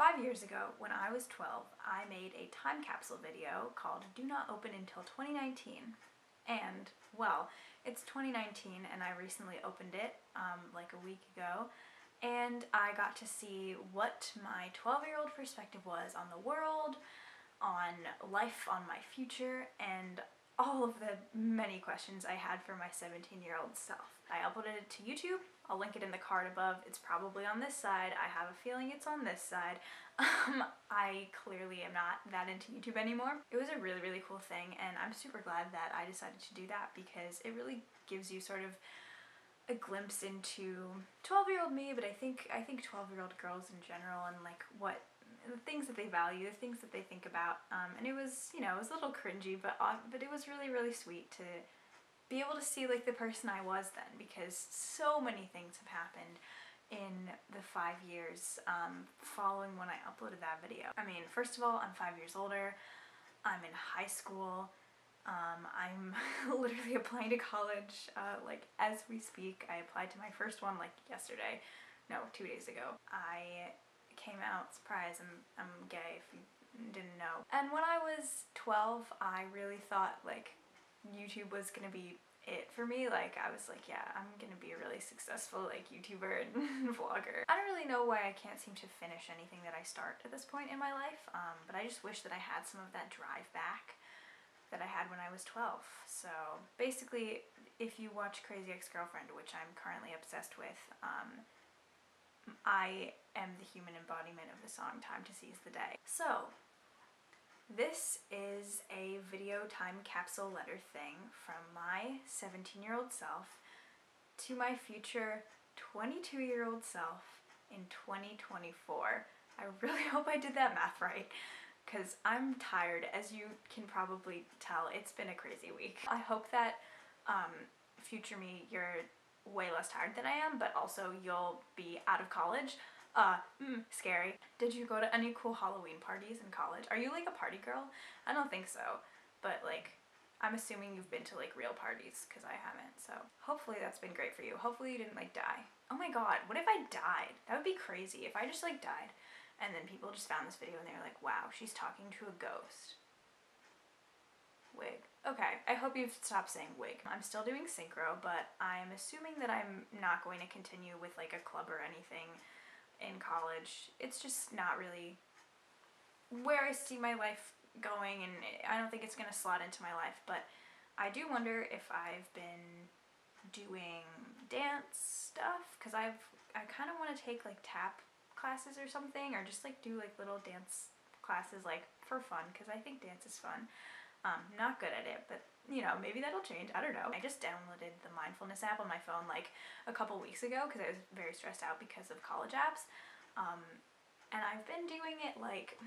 5 years ago, when I was 12, I made a time capsule video called Do Not Open Until 2019. And, well, it's 2019 and I recently opened it like a week ago, and I got to see what my 12-year-old perspective was on the world, on life, on my future, and all of the many questions I had for my 17-year-old self. I uploaded it to YouTube. I'll link it in the card above. It's probably on this side. I have a feeling it's on this side. I clearly am not that into YouTube anymore. It was a really, really cool thing, and I'm super glad that I decided to do that because it really gives you sort of a glimpse into 12-year-old me, but I think 12-year-old girls in general, and like what the things that they value, the things that they think about, and it was, you know, it was a little cringy, but it was really, really sweet to be able to see like the person I was then, because so many things have happened in the 5 years following when I uploaded that video. I mean, first of all, I'm 5 years older, I'm in high school, I'm literally applying to college like as we speak. I applied to my first one like yesterday, no, 2 days ago. I came out, surprise, I'm gay if you didn't know. And when I was 12, I really thought like YouTube was gonna be it for me. Like I was like, yeah, I'm gonna be a really successful like YouTuber and vlogger. I don't really know why I can't seem to finish anything that I start at this point in my life, but I just wish that I had some of that drive back that I had when I was 12. So basically, if you watch Crazy Ex-Girlfriend, which I'm currently obsessed with, I am the human embodiment of the song Time to Seize the Day. So this is a video time capsule letter thing from my 17-year-old self to my future 22-year-old self in 2024. I really hope I did that math right, because I'm tired. As you can probably tell, it's been a crazy week. I hope that future me, you're way less tired than I am, but also you'll be out of college. Scary. Did you go to any cool Halloween parties in college? Are you like a party girl? I don't think so, but like I'm assuming you've been to like real parties, because I haven't, so hopefully that's been great for you. Hopefully you didn't like die. Oh my god, what if I died? That would be crazy if I just like died and then people just found this video and they were like, wow, she's talking to a ghost. Wig. Okay, I hope you've stopped saying wig. I'm still doing synchro, but I'm assuming that I'm not going to continue with like a club or anything in college. It's just not really where I see my life going, and I don't think it's gonna slot into my life, but I do wonder if I've been doing dance stuff, because I kind of want to take like tap classes or something, or just like do like little dance classes like for fun, because I think dance is fun. Not good at it, but you know, maybe that'll change. I don't know. I just downloaded the mindfulness app on my phone like a couple weeks ago because I was very stressed out because of college apps. And I've been doing it like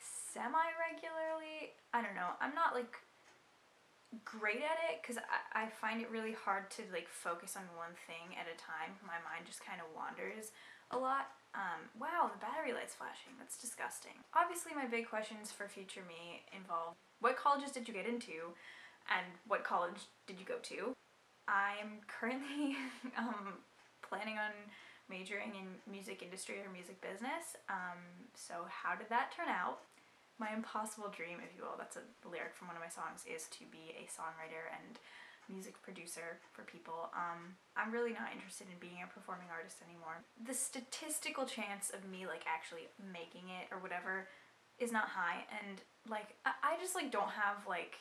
semi-regularly. I don't know. I'm not like great at it because I find it really hard to like focus on one thing at a time. My mind just kind of wanders a lot. Wow, the battery light's flashing. That's disgusting. Obviously, my big questions for future me involve what colleges did you get into, and what college did you go to? I'm currently planning on majoring in music industry or music business. So how did that turn out? My impossible dream, if you will, that's a lyric from one of my songs, is to be a songwriter and music producer for people. I'm really not interested in being a performing artist anymore. The statistical chance of me like actually making it or whatever is not high, and like I just like don't have like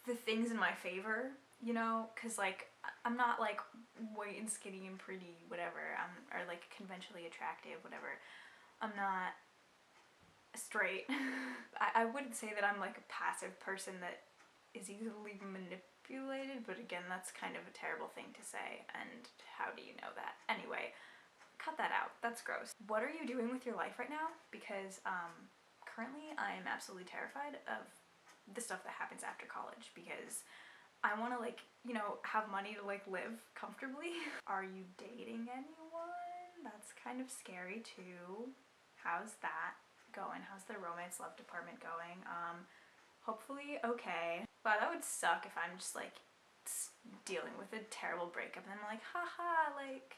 the things in my favor, you know, because like I'm not like white and skinny and pretty, whatever, or like conventionally attractive, whatever. I'm not straight. I wouldn't say that I'm like a passive person that is easily manipulated, but again, that's kind of a terrible thing to say, and how do you know that? Anyway, cut that out. That's gross. What are you doing with your life right now? Because currently I am absolutely terrified of the stuff that happens after college, because I want to like, you know, have money to like live comfortably. Are you dating anyone? That's kind of scary too. How's that going? How's the romance love department going? Hopefully okay. Wow, that would suck if I'm just like dealing with a terrible breakup and I'm like, haha, like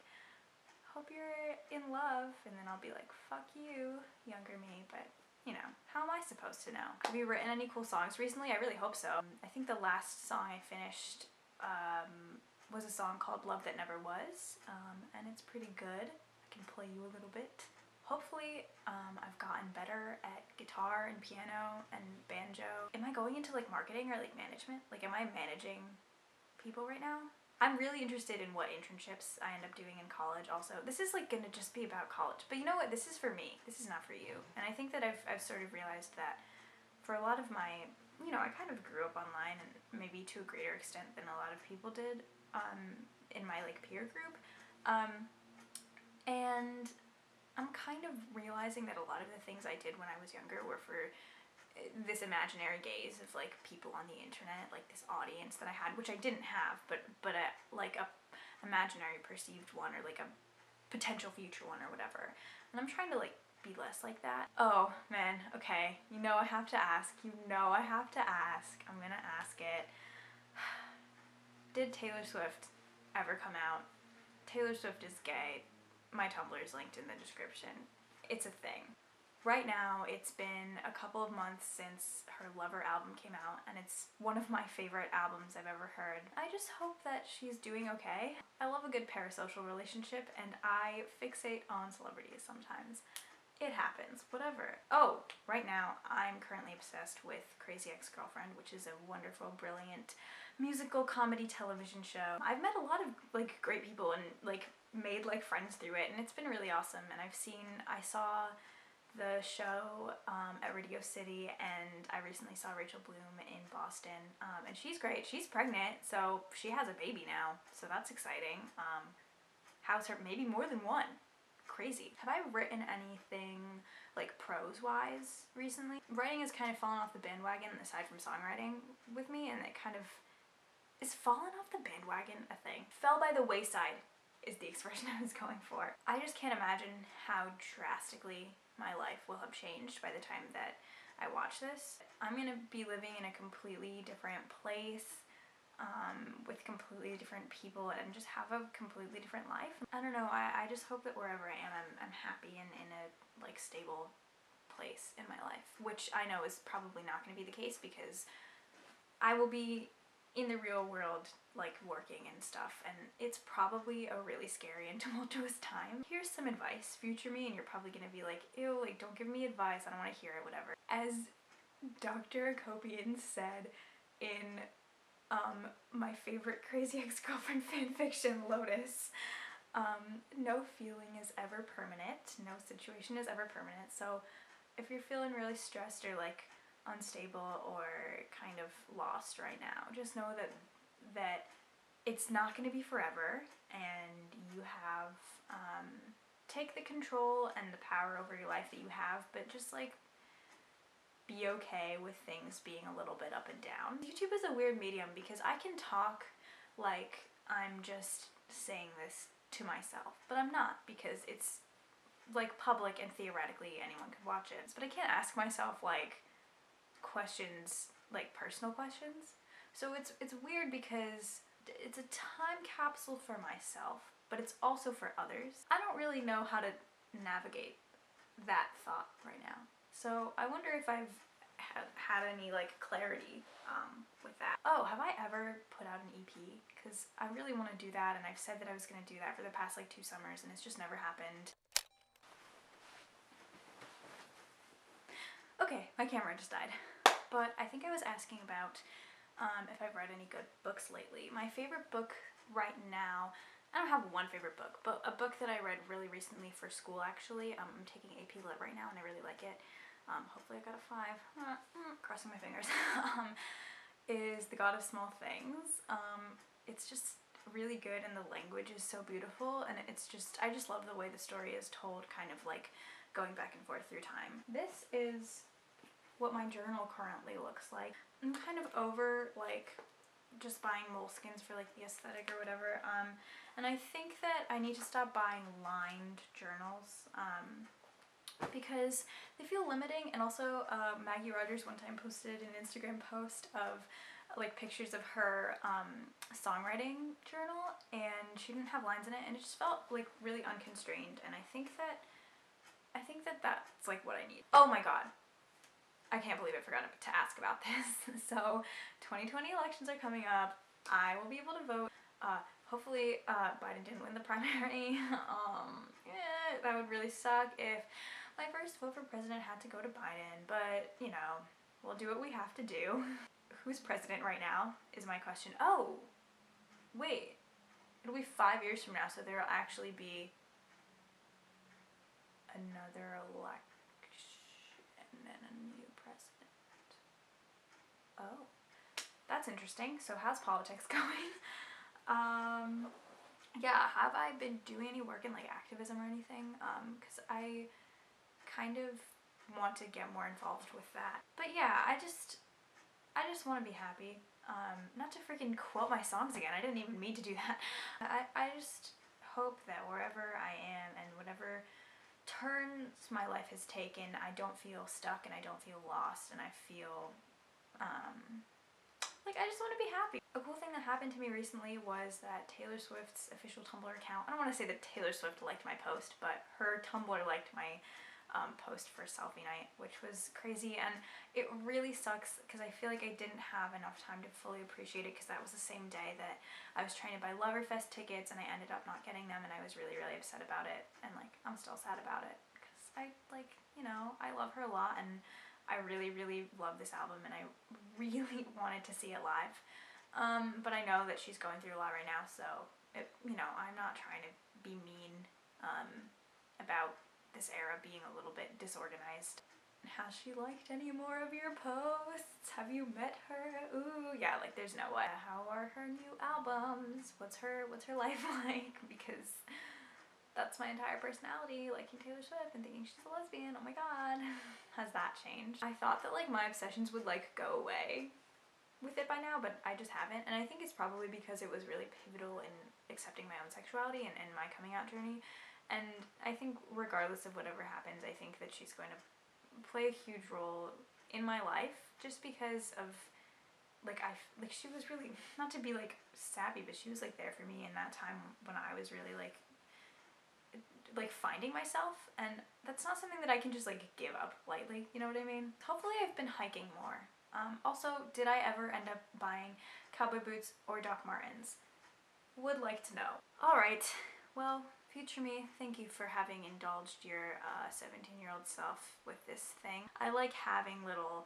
hope you're in love. And then I'll be like, fuck you, younger me. But, you know, how am I supposed to know? Have you written any cool songs recently? I really hope so. I think the last song I finished was a song called Love That Never Was, and it's pretty good. I can play you a little bit. Hopefully, I've gotten better at guitar and piano and banjo. Am I going into like marketing or like management? Like, am I managing people right now? I'm really interested in what internships I end up doing in college also. This is like gonna just be about college, but you know what? This is for me. This is not for you. And I think that I've sort of realized that for a lot of my, you know, I kind of grew up online, and maybe to a greater extent than a lot of people did in my like peer group. And I'm kind of realizing that a lot of the things I did when I was younger were for this imaginary gaze of like people on the internet, like this audience that I had, which I didn't have, but like a imaginary perceived one, or like a potential future one or whatever. And I'm trying to like be less like that. Oh man, okay, you know I have to ask. I'm gonna ask it. Did Taylor Swift ever come out? Taylor Swift is gay. My Tumblr is linked in the description. It's a thing. Right now, it's been a couple of months since her Lover album came out, and it's one of my favorite albums I've ever heard. I just hope that she's doing okay. I love a good parasocial relationship, and I fixate on celebrities sometimes. It happens, whatever. Oh, right now, I'm currently obsessed with Crazy Ex-Girlfriend, which is a wonderful, brilliant musical comedy television show. I've met a lot of like great people and like made like friends through it, and it's been really awesome. And I saw the show at Radio City, and I recently saw Rachel Bloom in Boston, and she's great. She's pregnant, so she has a baby now, so that's exciting. How's her? Maybe more than one. Crazy. Have I written anything like prose-wise recently? Writing has kind of fallen off the bandwagon aside from songwriting with me, and it kind of is fallen off the bandwagon a thing. Fell by the wayside is the expression I was going for. I just can't imagine how drastically my life will have changed by the time that I watch this. I'm gonna be living in a completely different place, with completely different people, and just have a completely different life. I don't know, I just hope that wherever I am, I'm happy and in a like stable place in my life, which I know is probably not gonna be the case because I will be in the real world like working and stuff, and it's probably a really scary and tumultuous time. Here's some advice, future me, and you're probably gonna be like, ew, like don't give me advice, I don't wanna hear it, whatever. As Dr. Copian said in my favorite Crazy Ex-Girlfriend fanfiction, Lotus, no feeling is ever permanent, no situation is ever permanent, so if you're feeling really stressed or like unstable or kind of lost right now, just know that it's not going to be forever, and you have take the control and the power over your life that you have, but just like be okay with things being a little bit up and down. YouTube is a weird medium because I can talk like I'm just saying this to myself, but I'm not, because it's like public and theoretically anyone could watch it. But I can't ask myself like questions, like personal questions. So it's weird because it's a time capsule for myself, but it's also for others. I don't really know how to navigate that thought right now. So I wonder if I've had any like clarity with that. Oh, have I ever put out an EP? Because I really want to do that, and I've said that I was going to do that for the past like 2 summers, and it's just never happened. Okay, my camera just died. But I think I was asking about if I've read any good books lately. My favorite book right now, I don't have one favorite book, but a book that I read really recently for school actually, I'm taking AP Lit right now and I really like it. Hopefully I got a 5, crossing my fingers, is The God of Small Things. It's just really good, and the language is so beautiful, and I just love the way the story is told, kind of like going back and forth through time. This is what my journal currently looks like. I'm kind of over like just buying moleskins for like the aesthetic or whatever, and I think that I need to stop buying lined journals because they feel limiting. And also Maggie Rogers one time posted an Instagram post of like pictures of her songwriting journal, and she didn't have lines in it, and it just felt like really unconstrained, and I think that that's like what I need. Oh my god, I can't believe I forgot to ask about this. So 2020 elections are coming up. I will be able to vote. Hopefully Biden didn't win the primary. Yeah, that would really suck if my first vote for president had to go to Biden, but you know, we'll do what we have to do. Who's president right now is my question. Oh, wait, it'll be 5 years from now, so there'll actually be another election and a new president. Oh, that's interesting. So how's politics going? Yeah, have I been doing any work in like activism or anything? Because I kind of want to get more involved with that. But yeah, I just want to be happy. Not to freaking quote my songs again. I didn't even mean to do that. I just hope that wherever I am and whatever turns my life has taken, I don't feel stuck and I don't feel lost, and I feel like I just want to be happy. A cool thing that happened to me recently was that Taylor Swift's official Tumblr account, I don't want to say that Taylor Swift liked my post, but her Tumblr liked my post for selfie night, which was crazy, and it really sucks because I feel like I didn't have enough time to fully appreciate it, because that was the same day that I was trying to buy Loverfest tickets and I ended up not getting them, and I was really, really upset about it, and like I'm still sad about it because I like, you know, I love her a lot and I really, really love this album and I really wanted to see it live. But I know that she's going through a lot right now, so you know, I'm not trying to be mean about this era being a little bit disorganized. Has she liked any more of your posts? Have you met her? Ooh, yeah, like there's no way. How are her new albums? What's her life like? Because that's my entire personality, liking Taylor Swift and thinking she's a lesbian. Oh my god. Has that changed? I thought that like my obsessions would like go away with it by now, but I just haven't, and I think it's probably because it was really pivotal in accepting my own sexuality and my coming out journey. And I think regardless of whatever happens, I think that she's going to play a huge role in my life, just because of like she was really, not to be like sappy, but she was like there for me in that time when I was really like finding myself, and that's not something that I can just like give up lightly, you know what I mean? Hopefully I've been hiking more. Also, did I ever end up buying cowboy boots or Doc Martens? Would like to know. Alright, well, future me, thank you for having indulged your 17-year-old self with this thing. I like having little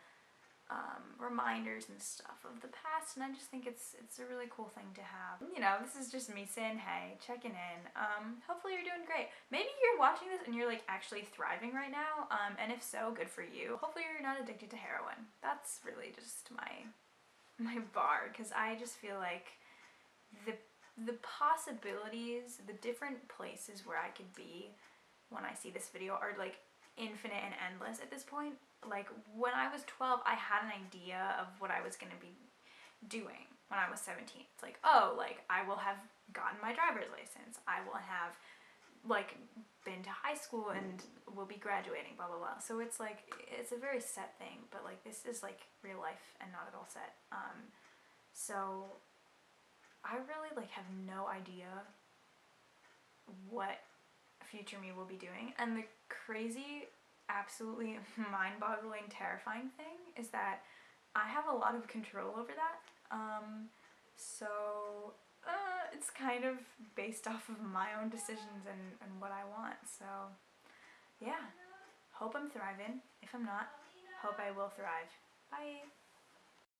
reminders and stuff of the past, and I just think it's a really cool thing to have. You know, this is just me saying hey, checking in. Hopefully you're doing great. Maybe you're watching this and you're like actually thriving right now, and if so, good for you. Hopefully you're not addicted to heroin. That's really just my bar, because I just feel like the possibilities, the different places where I could be when I see this video are like infinite and endless at this point. Like when I was 12, I had an idea of what I was going to be doing when I was 17. It's like, oh, like I will have gotten my driver's license. I will have like been to high school and will be graduating, blah blah blah. So it's like, it's a very set thing, but like this is like real life and not at all set. So I really like have no idea what future me will be doing, and the crazy, absolutely mind-boggling, terrifying thing is that I have a lot of control over that. So it's kind of based off of my own decisions and what I want. So yeah, hope I'm thriving. If I'm not, hope I will thrive. Bye.